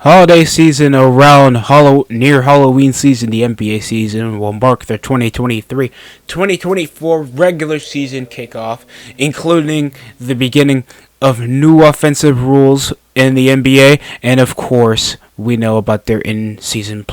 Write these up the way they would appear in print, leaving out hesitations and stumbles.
Holiday season around near Halloween season, the NBA season will mark the 2023-2024 regular season kickoff, including the beginning of new offensive rules in the NBA, and of course, we know about their in-season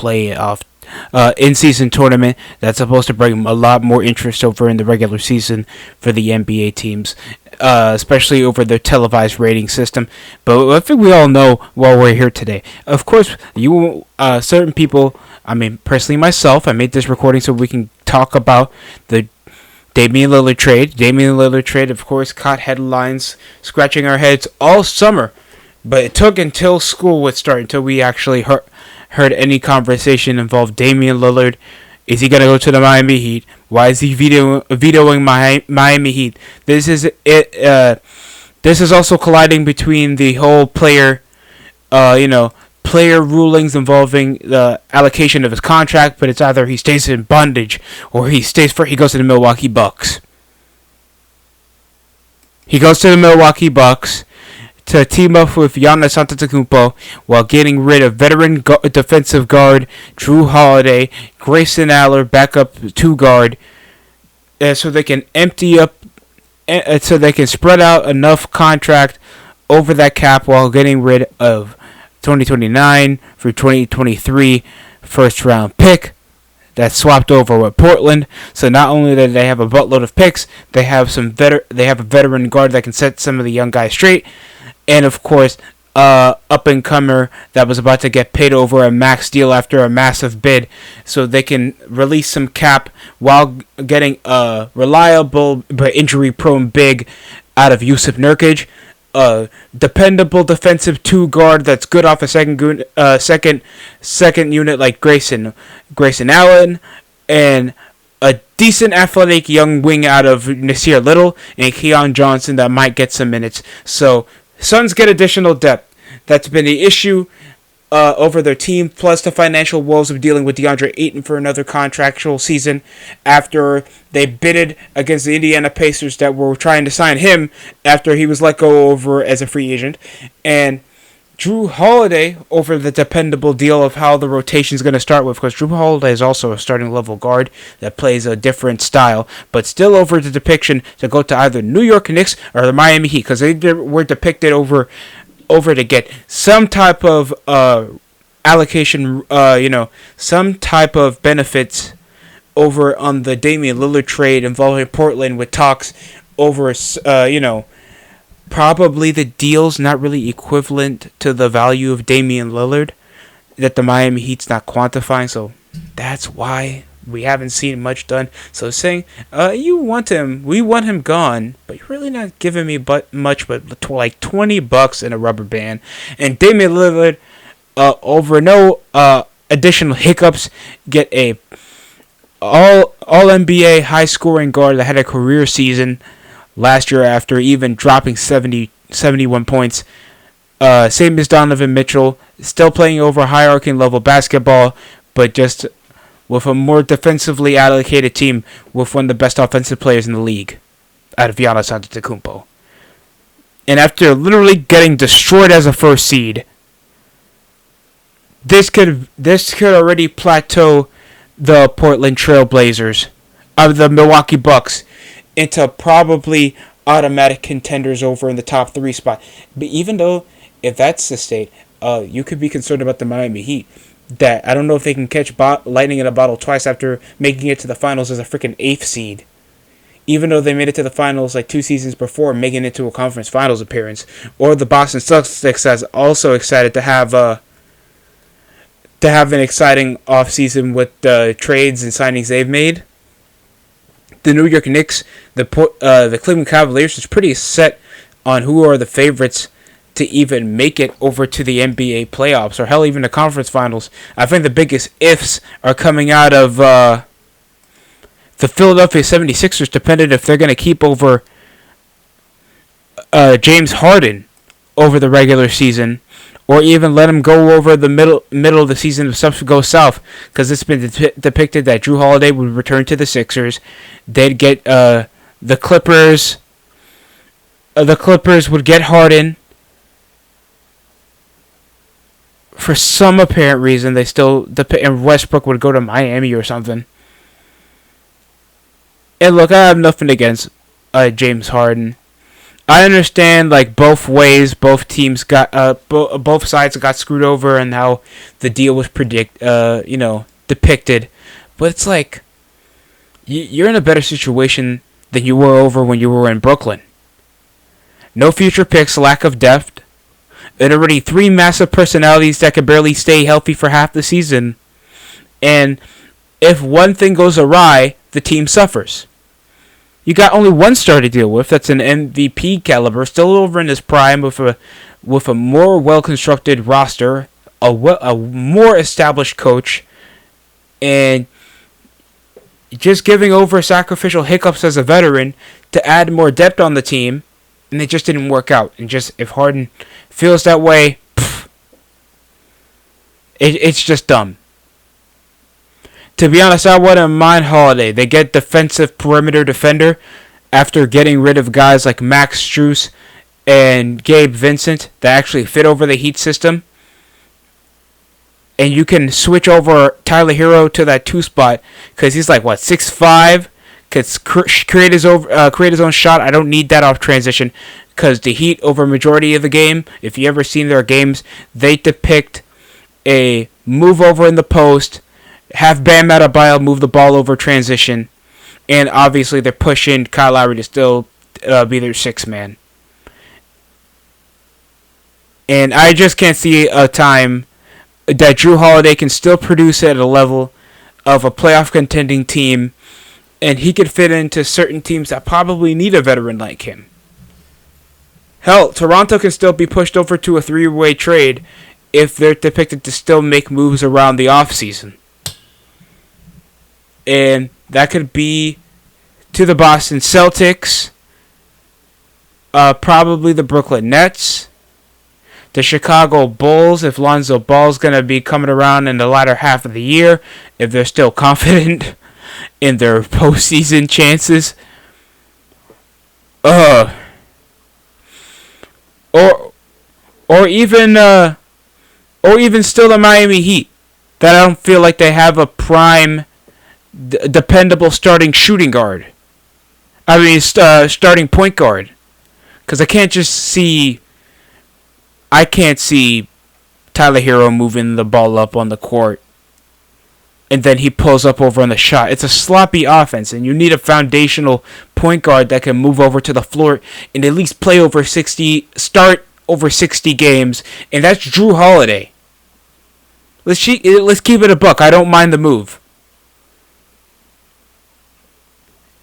in-season tournament that's supposed to bring a lot more interest over in the regular season for the NBA teams, especially over their televised rating system. But I think we all know why we're here today. Of course, certain people, I mean, personally myself, I made this recording so we can talk about the Damian Lillard trade. Damian Lillard trade, of course, caught headlines, scratching our heads all summer. But it took until school would start until we actually heard any conversation involved Damian Lillard. Is he going to go to the Miami Heat? Why is he vetoing Miami Heat? This is it. This is also colliding between the whole player rulings involving the allocation of his contract. But it's either he stays in bondage or he goes to the Milwaukee Bucks. He goes to the Milwaukee Bucks to team up with Giannis Antetokounmpo while getting rid of veteran defensive guard Drew Holiday, Grayson Allen, backup 2 guard, so they can so they can spread out enough contract over that cap while getting rid of 2029 through 2023 first round pick that's swapped over with Portland. So not only do they have a buttload of picks, they have they have a veteran guard that can set some of the young guys straight. And of course, up-and-comer that was about to get paid over a max deal after a massive bid, so they can release some cap while getting a reliable but injury-prone big out of Yusuf Nurkic, a dependable defensive 2 guard that's good off a second unit like Grayson Allen, and a decent athletic young wing out of Nasir Little and Keon Johnson that might get some minutes. So Suns get additional depth. That's been the issue over their team, plus the financial woes of dealing with DeAndre Ayton for another contractual season after they bidded against the Indiana Pacers that were trying to sign him after he was let go over as a free agent. And Drew Holiday over the dependable deal of how the rotation is going to start with, because Drew Holiday is also a starting level guard that plays a different style, but still over the depiction to go to either New York Knicks or the Miami Heat, because they were depicted over to get some type of allocation, some type of benefits over on the Damian Lillard trade involving Portland with talks over, probably the deal's not really equivalent to the value of Damian Lillard that the Miami Heat's not quantifying, so that's why we haven't seen much done. So saying, we want him gone, but you're really not giving me much but like $20 in a rubber band. And Damian Lillard, over no additional hiccups, get a all NBA high scoring guard that had a career season last year after even dropping 71 points. Same as Donovan Mitchell, still playing over hierarchy level basketball, but just with a more defensively allocated team with one of the best offensive players in the league, out of Giannis Antetokounmpo. And after literally getting destroyed as a first seed, this could already plateau the Portland Trail Blazers of the Milwaukee Bucks into probably automatic contenders over in the top 3 spot. But even though, if that's the state, you could be concerned about the Miami Heat. That I don't know if they can catch lightning in a bottle twice after making it to the finals as a freaking 8th seed. Even though they made it to the finals like 2 seasons before, making it to a conference finals appearance. Or the Boston Celtics as also excited to have an exciting offseason with the trades and signings they've made. The New York Knicks, the Cleveland Cavaliers is pretty set on who are the favorites to even make it over to the NBA playoffs, or hell, even the conference finals. I think the biggest ifs are coming out of the Philadelphia 76ers, depending if they're going to keep over James Harden over the regular season, or even let him go over the middle of the season if stuff go south, because it's been depicted that Drew Holiday would return to the Sixers. They'd get the Clippers. The Clippers would get Harden for some apparent reason, and Westbrook would go to Miami or something. And look, I have nothing against James Harden. I understand, like, both ways, both teams got, both sides got screwed over, and how the deal was depicted. But it's like, you're in a better situation than you were over when you were in Brooklyn. No future picks, lack of depth, and already 3 massive personalities that can barely stay healthy for half the season. And if one thing goes awry, the team suffers. You got only one star to deal with. That's an MVP caliber, still over in his prime, with a more well-constructed roster, a more established coach, and just giving over sacrificial hiccups as a veteran to add more depth on the team, and it just didn't work out. And just if Harden feels that way, it's just dumb. To be honest, I wouldn't mind Holiday. They get defensive perimeter defender after getting rid of guys like Max Strus and Gabe Vincent that actually fit over the Heat system. And you can switch over Tyler Hero to that 2 spot because he's like, 6'5", could create his own shot. I don't need that off transition because the Heat, over a majority of the game, if you ever seen their games, they depict a move over in the post, have Bam Adebayo move the ball over transition, and obviously they're pushing Kyle Lowry to still be their 6th man. And I just can't see a time that Drew Holiday can still produce at a level of a playoff contending team, and he could fit into certain teams that probably need a veteran like him. Hell, Toronto can still be pushed over to a 3-way trade if they're depicted to still make moves around the offseason. And that could be to the Boston Celtics, probably the Brooklyn Nets, the Chicago Bulls, if Lonzo Ball's going to be coming around in the latter half of the year, if they're still confident in their postseason chances. Or even still the Miami Heat, that I don't feel like they have a prime dependable starting shooting guard. Starting point guard. Because I can't see Tyler Hero moving the ball up on the court and then he pulls up over on the shot. It's a sloppy offense, and you need a foundational point guard that can move over to the floor and at least start over 60 games, and that's Drew Holiday. Let's keep it a buck. I don't mind the move.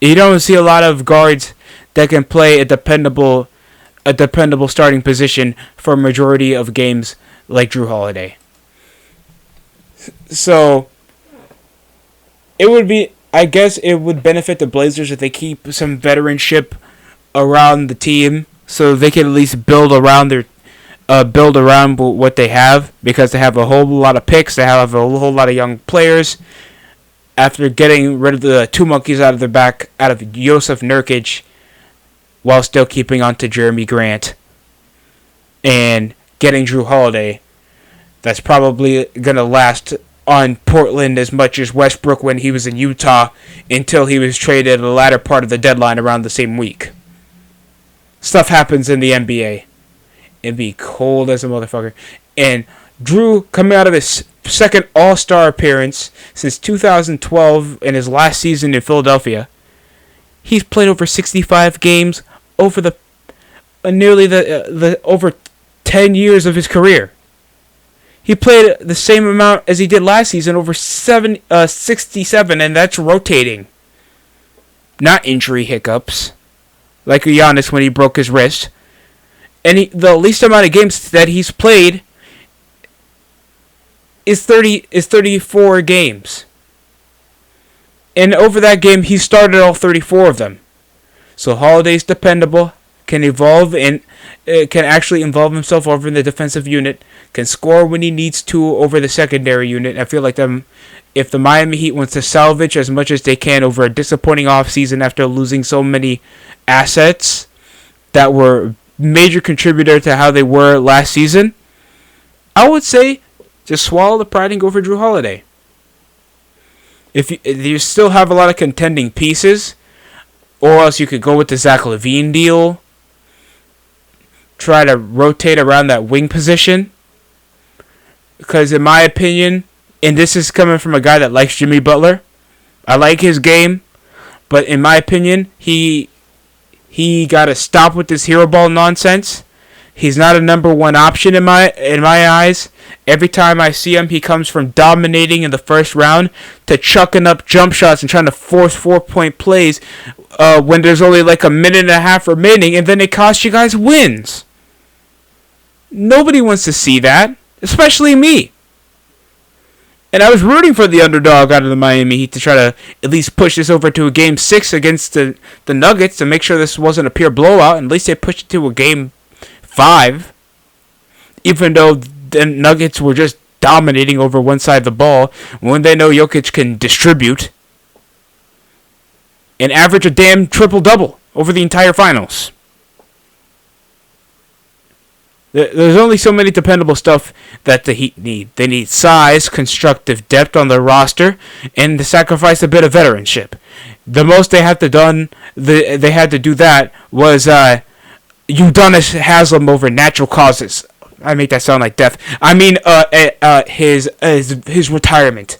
You don't see a lot of guards that can play a dependable starting position for a majority of games like Drew Holiday. So I guess it would benefit the Blazers if they keep some veteranship around the team, so they can at least build around what they have, because they have a whole lot of picks, they have a whole lot of young players. After getting rid of the two monkeys out of their back, out of Josef Nurkic, while still keeping on to Jeremy Grant, and getting Drew Holiday, that's probably going to last on Portland as much as Westbrook when he was in Utah, until he was traded at the latter part of the deadline around the same week. Stuff happens in the NBA. It'd be cold as a motherfucker. And Drew, coming out of his second All-Star appearance since 2012 in his last season in Philadelphia, he's played over 65 games over over 10 years of his career. He played the same amount as he did last season, over 67, and that's rotating. Not injury hiccups, like Giannis when he broke his wrist. And the least amount of games that he's played is 34 games. And over that game, he started all 34 of them. So Holiday's dependable, can actually involve himself over in the defensive unit, can score when he needs to over the secondary unit. I feel like if the Miami Heat wants to salvage as much as they can over a disappointing offseason after losing so many assets that were major contributor to how they were last season, I would say Just swallow the pride and go for Drew Holiday. If you still have a lot of contending pieces, or else you could go with the Zach LaVine deal. Try to rotate around that wing position. Because in my opinion, and this is coming from a guy that likes Jimmy Butler, I like his game, but in my opinion, he got to stop with this hero ball nonsense. He's not a number one option in my eyes. Every time I see him, he comes from dominating in the first round to chucking up jump shots and trying to force 4-point plays when there's only like a minute and a half remaining, and then it costs you guys wins. Nobody wants to see that, especially me. And I was rooting for the underdog out of the Miami Heat to try to at least push this over to a Game 6 against the Nuggets to make sure this wasn't a pure blowout. And at least they pushed it to a Game 5. Even though the Nuggets were just dominating over one side of the ball when they know Jokic can distribute and average a damn triple-double over the entire finals. There's only so many dependable stuff that the Heat need. They need size, constructive depth on their roster, and to sacrifice a bit of veteranship. The most they had to do that was Udonis Haslem over natural causes. I make that sound like death. I mean his retirement.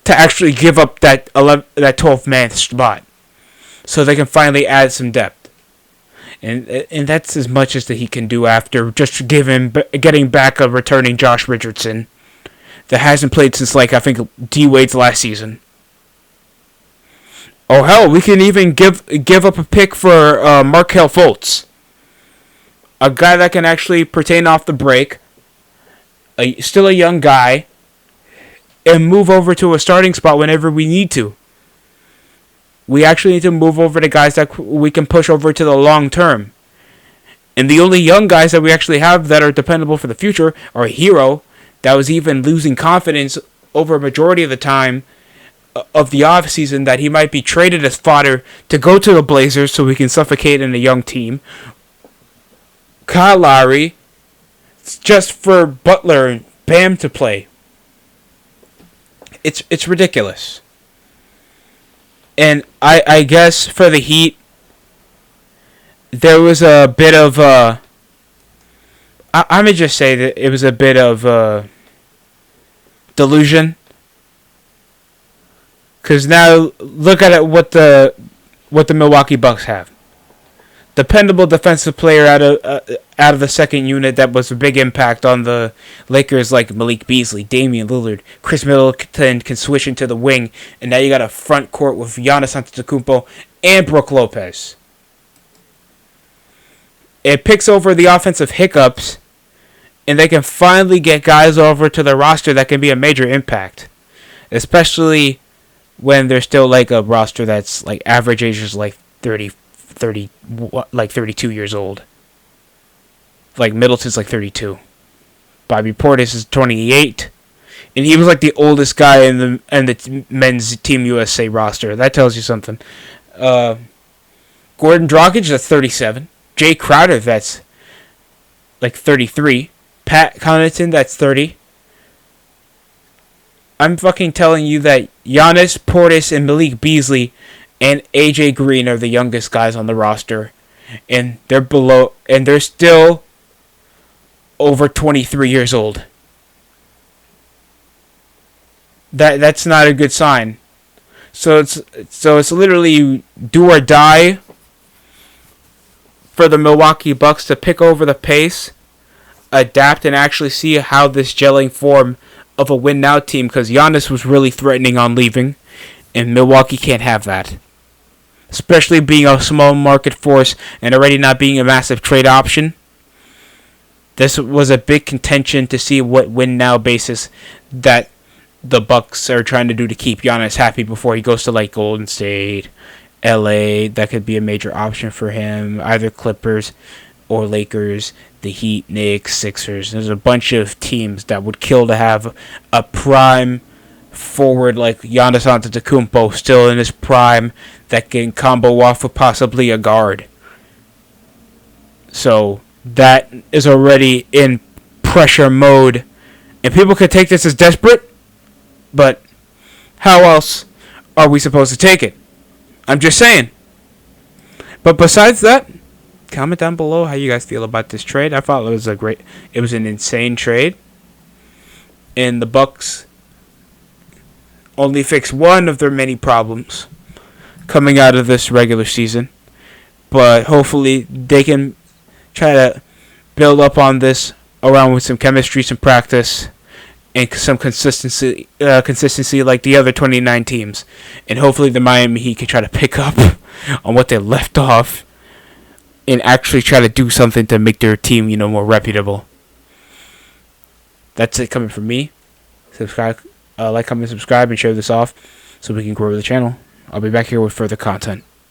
To actually give up that 12th man spot, so they can finally add some depth. And that's as much as that he can do after just getting back a returning Josh Richardson that hasn't played since, like, I think D Wade's last season. Oh hell, we can even give up a pick for Markelle Fultz, a guy that can actually pertain off the break, still a young guy, and move over to a starting spot whenever we need to. We actually need to move over to guys that we can push over to the long term. And the only young guys that we actually have that are dependable for the future are Hero, that was even losing confidence over a majority of the time of the offseason that he might be traded as fodder to go to the Blazers so we can suffocate in a young team. Kyle Lowry, just for Butler and Bam to play. It's ridiculous. And I guess for the Heat, there was a bit of I'm going to just say that it was a bit of delusion. Because now, look at it, what the Milwaukee Bucks have. Dependable defensive player out of the second unit that was a big impact on the Lakers, like Malik Beasley, Damian Lillard, Chris Middleton can switch into the wing, and now you got a front court with Giannis Antetokounmpo and Brook Lopez. It picks over the offensive hiccups, and they can finally get guys over to the roster that can be a major impact, especially when they're still like a roster that's like average age is like 32 years old. Like Middleton's like 32. Bobby Portis is 28, and he was like the oldest guy in the men's Team USA roster. That tells you something. Gordon Dragic, that's 37. Jay Crowder, that's like 33. Pat Connaughton, that's 30. I'm fucking telling you that Giannis, Portis, and Malik Beasley and AJ Green are the youngest guys on the roster, and they're still over 23 years old. That's not a good sign. So it's literally do or die for the Milwaukee Bucks to pick over the pace, adapt, and actually see how this gelling form of a win now team, because Giannis was really threatening on leaving, and Milwaukee can't have that. Especially being a small market force and already not being a massive trade option. This was a big contention to see what win now basis that the Bucks are trying to do to keep Giannis happy before he goes to like Golden State, LA. That could be a major option for him. Either Clippers or Lakers, the Heat, Knicks, Sixers. There's a bunch of teams that would kill to have a prime forward like Giannis Antetokounmpo still in his prime that can combo off with possibly a guard. So that is already in pressure mode. And people could take this as desperate, but how else are we supposed to take it? I'm just saying. But besides that, comment down below how you guys feel about this trade. I thought it was an insane trade. And the Bucks only fix one of their many problems coming out of this regular season. But hopefully they can try to build up on this around with some chemistry, some practice, and some consistency like the other 29 teams. And hopefully the Miami Heat can try to pick up on what they left off and actually try to do something to make their team, more reputable. That's it coming from me. Subscribe, like, comment, subscribe, and share this off so we can grow the channel. I'll be back here with further content.